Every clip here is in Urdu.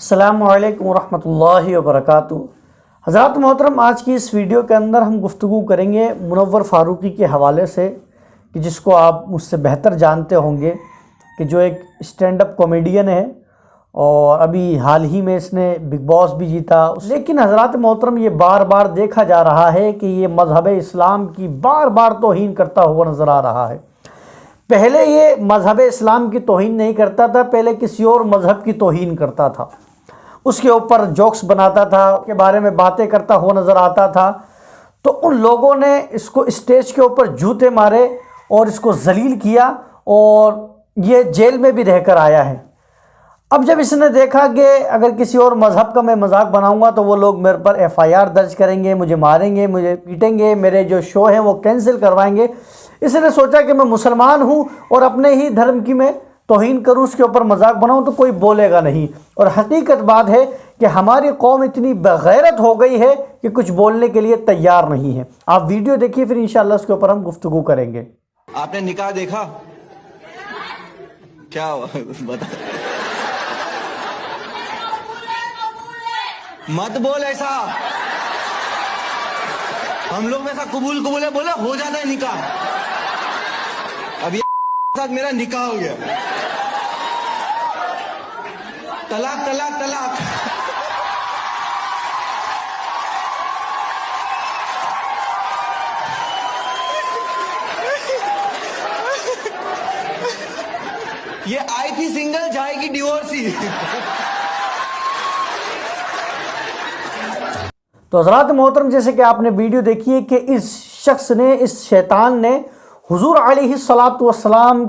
السلام علیکم ورحمۃ اللہ وبرکاتہ۔ حضرات محترم، آج کی اس ویڈیو کے اندر ہم گفتگو کریں گے منور فاروقی کے حوالے سے، کہ جس کو آپ مجھ سے بہتر جانتے ہوں گے کہ جو ایک اسٹینڈ اپ کامیڈین ہے اور ابھی حال ہی میں اس نے بگ باس بھی جیتا۔ لیکن حضرات محترم، یہ بار بار دیکھا جا رہا ہے کہ یہ مذہب اسلام کی بار بار توہین کرتا ہوا نظر آ رہا ہے۔ پہلے یہ مذہب اسلام کی توہین نہیں کرتا تھا، پہلے کسی اور مذہب کی توہین کرتا تھا، اس کے اوپر جوکس بناتا تھا، اس کے بارے میں باتیں کرتا ہوا نظر آتا تھا۔ تو ان لوگوں نے اس کو اسٹیج کے اوپر جوتے مارے اور اس کو ذلیل کیا، اور یہ جیل میں بھی رہ کر آیا ہے۔ اب جب اس نے دیکھا کہ اگر کسی اور مذہب کا میں مذاق بناؤں گا تو وہ لوگ میرے پر FIR درج کریں گے، مجھے ماریں گے، مجھے پیٹیں گے، میرے جو شو ہیں وہ کینسل کروائیں گے، اس نے سوچا کہ میں مسلمان ہوں اور اپنے ہی دھرم کی میں توہین کروں، اس کے اوپر مذاق بناؤں تو کوئی بولے گا نہیں۔ اور حقیقت بات ہے کہ ہماری قوم اتنی بغیرت ہو گئی ہے کہ کچھ بولنے کے لیے تیار نہیں ہے۔ آپ ویڈیو دیکھیے، پھر انشاءاللہ اس کے اوپر ہم گفتگو کریں گے۔ آپ نے نکاح دیکھا کیا ہوا؟ بتا مت بول ایسا، ہم لوگ ایسا قبول ہے، بولے ہو جاتا ہے نکاح۔ اب یہ ساتھ میرا نکاح ہو گیا، طلاق طلاق طلاق۔ یہ آئی تھی سنگل، جائے گی ڈیورسی۔ تو حضرات محترم، جیسے کہ آپ نے ویڈیو دیکھی ہے کہ اس شخص نے، اس شیطان نے حضور علیہ الصلاۃ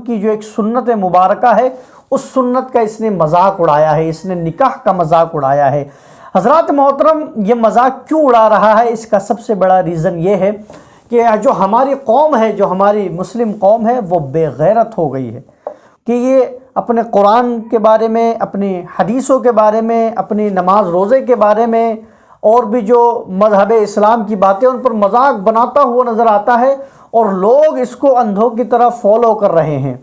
کی جو ایک سنت مبارکہ ہے، اس سنت کا اس نے مذاق اڑایا ہے، اس نے نکاح کا مذاق اڑایا ہے۔ حضرات محترم، یہ مذاق کیوں اڑا رہا ہے؟ اس کا سب سے بڑا ریزن یہ ہے کہ جو ہماری قوم ہے، جو ہماری مسلم قوم ہے، وہ بے غیرت ہو گئی ہے کہ یہ اپنے قرآن کے بارے میں، اپنی حدیثوں کے بارے میں، اپنی نماز روزے کے بارے میں اور بھی جو مذہب اسلام کی باتیں ان پر مذاق بناتا ہوا نظر آتا ہے، اور لوگ اس کو اندھوں کی طرح فالو کر رہے ہیں۔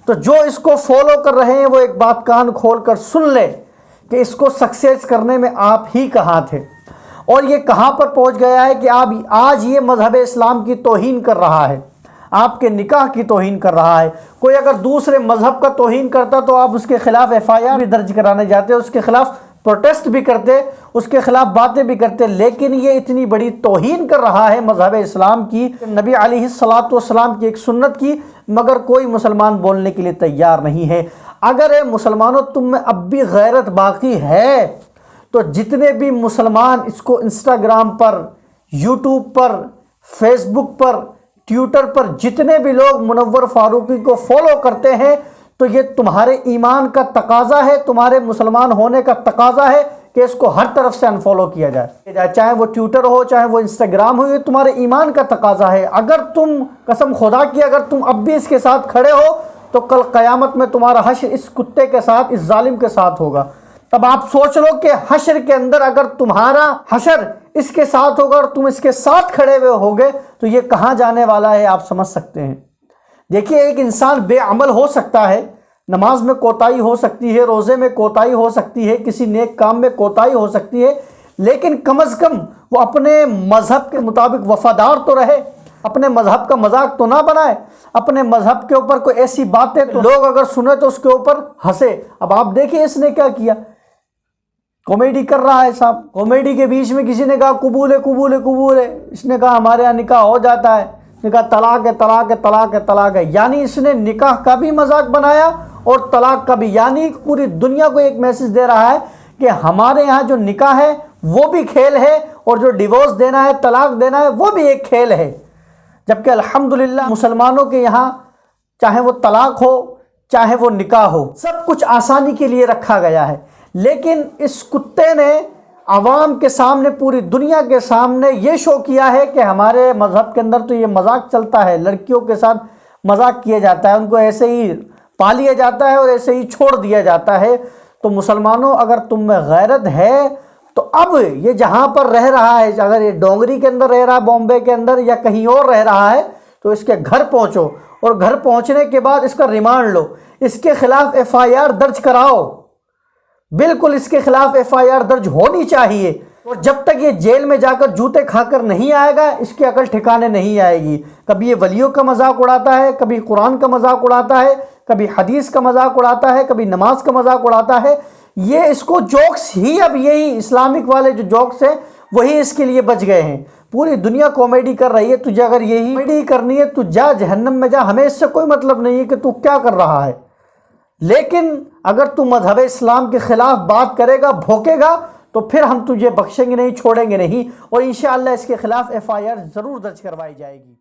تو جو اس کو فالو کر رہے ہیں وہ ایک بات کان کھول کر سن لے کہ اس کو سکسیس کرنے میں آپ ہی کہاں تھے، اور یہ کہاں پر پہنچ گیا ہے کہ آج یہ مذہب اسلام کی توہین کر رہا ہے، آپ کے نکاح کی توہین کر رہا ہے۔ کوئی اگر دوسرے مذہب کا توہین کرتا تو آپ اس کے خلاف FIR بھی درج کرانے جاتے، اس کے خلاف پروٹیسٹ بھی کرتے، اس کے خلاف باتیں بھی کرتے، لیکن یہ اتنی بڑی توہین کر رہا ہے مذہب اسلام کی، نبی علیہ الصلاۃ کی ایک سنت کی، مگر کوئی مسلمان بولنے کے لیے تیار نہیں ہے۔ اگر مسلمانوں تم میں اب بھی غیرت باقی ہے تو جتنے بھی مسلمان اس کو انسٹاگرام پر، یوٹیوب پر، فیس بک پر، ٹویٹر پر جتنے بھی لوگ منور فاروقی کو فالو کرتے ہیں، تو یہ تمہارے ایمان کا تقاضا ہے، تمہارے مسلمان ہونے کا تقاضا ہے کہ اس کو ہر طرف سے انفالو کیا جائے، چاہے وہ ٹویٹر ہو، چاہے وہ انسٹاگرام ہو، یہ تمہارے ایمان کا تقاضا ہے۔ اگر تم، قسم خدا کی، اگر تم اب بھی اس کے ساتھ کھڑے ہو تو کل قیامت میں تمہارا حشر اس کتے کے ساتھ، اس ظالم کے ساتھ ہوگا۔ تب آپ سوچ لو کہ حشر کے اندر اگر تمہارا حشر اس کے ساتھ ہوگا اور تم اس کے ساتھ کھڑے ہوئے ہوگے تو یہ کہاں جانے والا ہے، آپ سمجھ سکتے ہیں۔ دیکھیے، ایک انسان بے عمل ہو سکتا ہے، نماز میں کوتاہی ہو سکتی ہے، روزے میں کوتاہی ہو سکتی ہے، کسی نیک کام میں کوتاہی ہو سکتی ہے، لیکن کم از کم وہ اپنے مذہب کے مطابق وفادار تو رہے، اپنے مذہب کا مذاق تو نہ بنائے، اپنے مذہب کے اوپر کوئی ایسی باتیں تو لوگ اگر سنے تو اس کے اوپر ہنسے۔ اب آپ دیکھیں اس نے کیا کیا، کامیڈی کر رہا ہے صاحب، کامیڈی کے بیچ میں کسی نے کہا قبول ہے قبول ہے قبول ہے، اس نے کہا ہمارے یہاں نکاح ہو جاتا ہے، اس نے کہا طلاق ہے طلاق ہے طلاق ہے طلاق ہے، یعنی اس نے نکاح کا بھی مذاق بنایا اور طلاق کا بھی، یعنی پوری دنیا کو ایک میسج دے رہا ہے کہ ہمارے یہاں جو نکاح ہے وہ بھی کھیل ہے، اور جو ڈیورس دینا ہے، طلاق دینا ہے، وہ بھی ایک کھیل ہے۔ جبکہ الحمدللہ مسلمانوں کے یہاں چاہے وہ طلاق ہو، چاہے وہ نکاح ہو، سب کچھ آسانی کے لیے رکھا گیا ہے، لیکن اس کتے نے عوام کے سامنے، پوری دنیا کے سامنے یہ شو کیا ہے کہ ہمارے مذہب کے اندر تو یہ مذاق چلتا ہے، لڑکیوں کے ساتھ مذاق کیا جاتا ہے، ان کو ایسے ہی پا لیا جاتا ہے اور ایسے ہی چھوڑ دیا جاتا ہے۔ تو مسلمانوں، اگر تم میں غیرت ہے تو اب یہ جہاں پر رہ رہا ہے، اگر یہ ڈونگری کے اندر رہ رہا ہے، بامبے کے اندر یا کہیں اور رہ رہا ہے، تو اس کے گھر پہنچو، اور گھر پہنچنے کے بعد اس کا ریمانڈ لو، اس کے خلاف FIR درج کراؤ، بالکل اس کے خلاف FIR درج ہونی چاہیے، اور جب تک یہ جیل میں جا کر جوتے کھا کر نہیں آئے گا اس کی عقل ٹھکانے نہیں آئے گی۔ کبھی یہ ولیوں کا مذاق اڑاتا ہے، کبھی قرآن کا مذاق اڑاتا ہے، کبھی حدیث کا مذاق اڑاتا ہے، کبھی نماز کا مذاق اڑاتا ہے۔ یہ اس کو جوکس ہی، اب یہی اسلامک والے جو جوکس ہیں وہی اس کے لیے بچ گئے ہیں۔ پوری دنیا کامیڈی کر رہی ہے، تجھے اگر یہی کامیڈی کرنی ہے تو جا جہنم میں جا، ہمیں اس سے کوئی مطلب نہیں ہے کہ تو کیا کر رہا ہے۔ لیکن اگر تو مذہب اسلام کے خلاف بات کرے گا، بھوکے گا، تو پھر ہم تجھے بخشیں گے نہیں، چھوڑیں گے نہیں، اور انشاءاللہ اس کے خلاف FIR ضرور درج کروائی جائے گی۔